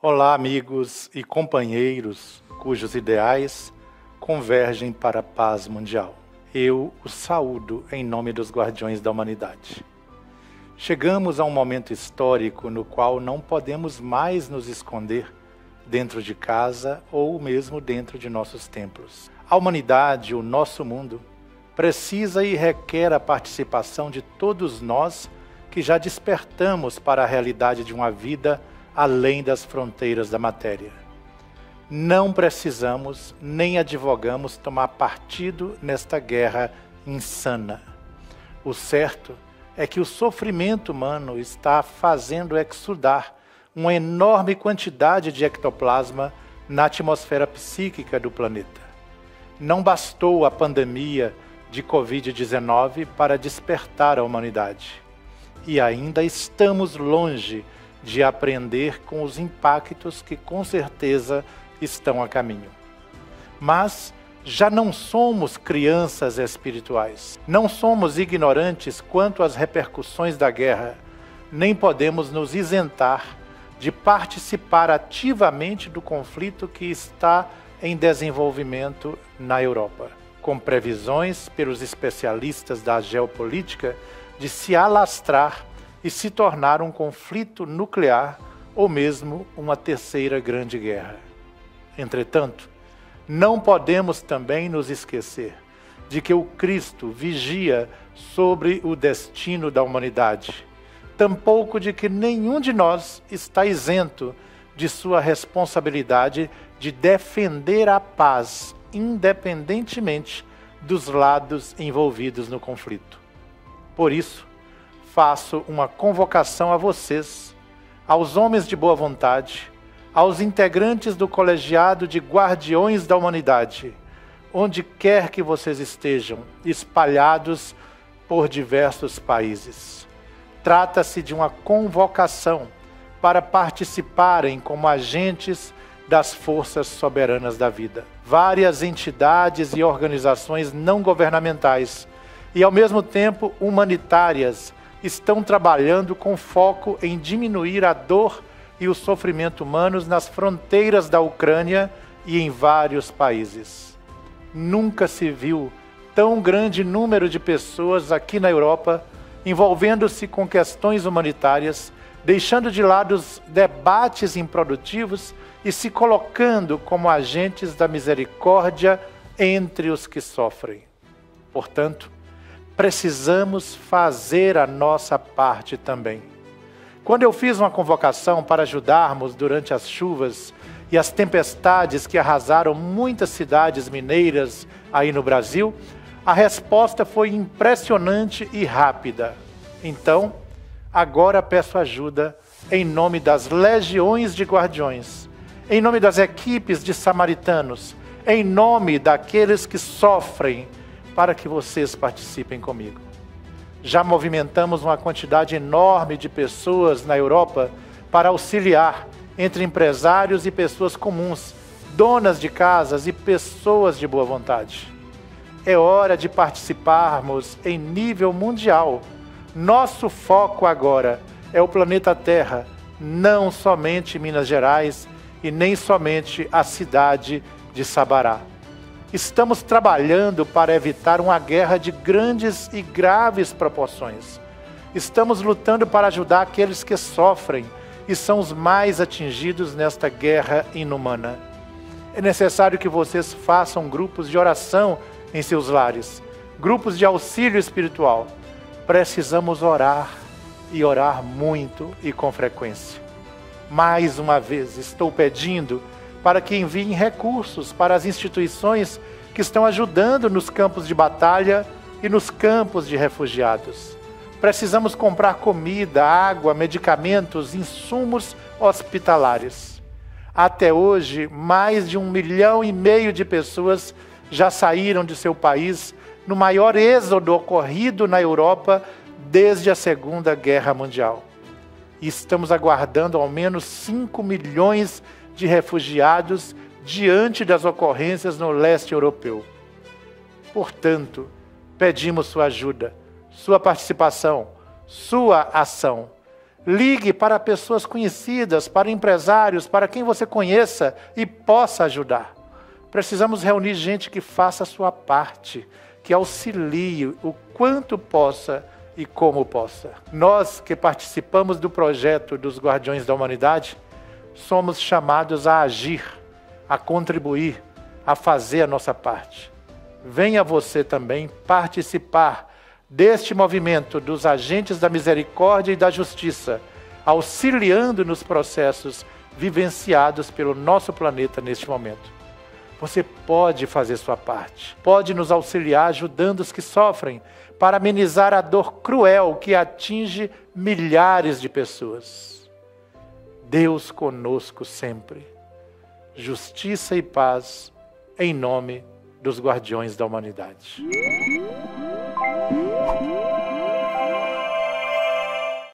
Olá, amigos e companheiros cujos ideais convergem para a paz mundial. Eu os saúdo em nome dos guardiões da humanidade. Chegamos a um momento histórico no qual não podemos mais nos esconder dentro de casa ou mesmo dentro de nossos templos. A humanidade, o nosso mundo, precisa e requer a participação de todos nós que já despertamos para a realidade de uma vida além das fronteiras da matéria. Não precisamos nem advogamos tomar partido nesta guerra insana. O certo é que o sofrimento humano está fazendo exudar uma enorme quantidade de ectoplasma na atmosfera psíquica do planeta. Não bastou a pandemia de Covid-19 para despertar a humanidade. E ainda estamos longe de aprender com os impactos que com certeza estão a caminho. Mas já não somos crianças espirituais. Não somos ignorantes quanto às repercussões da guerra, nem podemos nos isentar de participar ativamente do conflito que está em desenvolvimento na Europa, com previsões pelos especialistas da geopolítica de se alastrar e se tornar um conflito nuclear ou mesmo uma terceira grande guerra. Entretanto, não podemos também nos esquecer de que o Cristo vigia sobre o destino da humanidade, tampouco de que nenhum de nós está isento de sua responsabilidade de defender a paz, independentemente dos lados envolvidos no conflito. Por isso, faço uma convocação a vocês, aos homens de boa vontade, aos integrantes do colegiado de guardiões da humanidade, onde quer que vocês estejam, espalhados por diversos países. Trata-se de uma convocação para participarem como agentes das forças soberanas da vida. Várias entidades e organizações não governamentais e, ao mesmo tempo, humanitárias, estão trabalhando com foco em diminuir a dor e o sofrimento humanos nas fronteiras da Ucrânia e em vários países. Nunca se viu tão grande número de pessoas aqui na Europa envolvendo-se com questões humanitárias, deixando de lado os debates improdutivos e se colocando como agentes da misericórdia entre os que sofrem. Portanto, precisamos fazer a nossa parte também. Quando eu fiz uma convocação para ajudarmos durante as chuvas e as tempestades que arrasaram muitas cidades mineiras aí no Brasil, a resposta foi impressionante e rápida. Então, agora peço ajuda em nome das legiões de guardiões, em nome das equipes de samaritanos, em nome daqueles que sofrem, para que vocês participem comigo. Já movimentamos uma quantidade enorme de pessoas na Europa para auxiliar entre empresários e pessoas comuns, donas de casas e pessoas de boa vontade. É hora de participarmos em nível mundial. Nosso foco agora é o planeta Terra, não somente Minas Gerais e nem somente a cidade de Sabará. Estamos trabalhando para evitar uma guerra de grandes e graves proporções. Estamos lutando para ajudar aqueles que sofrem e são os mais atingidos nesta guerra inumana. É necessário que vocês façam grupos de oração em seus lares, grupos de auxílio espiritual. Precisamos orar e orar muito e com frequência. Mais uma vez, estou pedindo para que enviem recursos para as instituições que estão ajudando nos campos de batalha e nos campos de refugiados. Precisamos comprar comida, água, medicamentos, insumos hospitalares. Até hoje, mais de 1,5 milhão de pessoas já saíram de seu país no maior êxodo ocorrido na Europa desde a Segunda Guerra Mundial. E estamos aguardando ao menos 5 milhões de refugiados diante das ocorrências no leste europeu. Portanto, pedimos sua ajuda, sua participação, sua ação. Ligue para pessoas conhecidas, para empresários, para quem você conheça e possa ajudar. Precisamos reunir gente que faça a sua parte, que auxilie o quanto possa e como possa. Nós que participamos do projeto dos Guardiões da Humanidade, somos chamados a agir, a contribuir, a fazer a nossa parte. Venha você também participar deste movimento dos agentes da misericórdia e da justiça, auxiliando nos processos vivenciados pelo nosso planeta neste momento. Você pode fazer sua parte, pode nos auxiliar ajudando os que sofrem, para amenizar a dor cruel que atinge milhares de pessoas. Deus conosco sempre. Justiça e paz em nome dos Guardiões da Humanidade.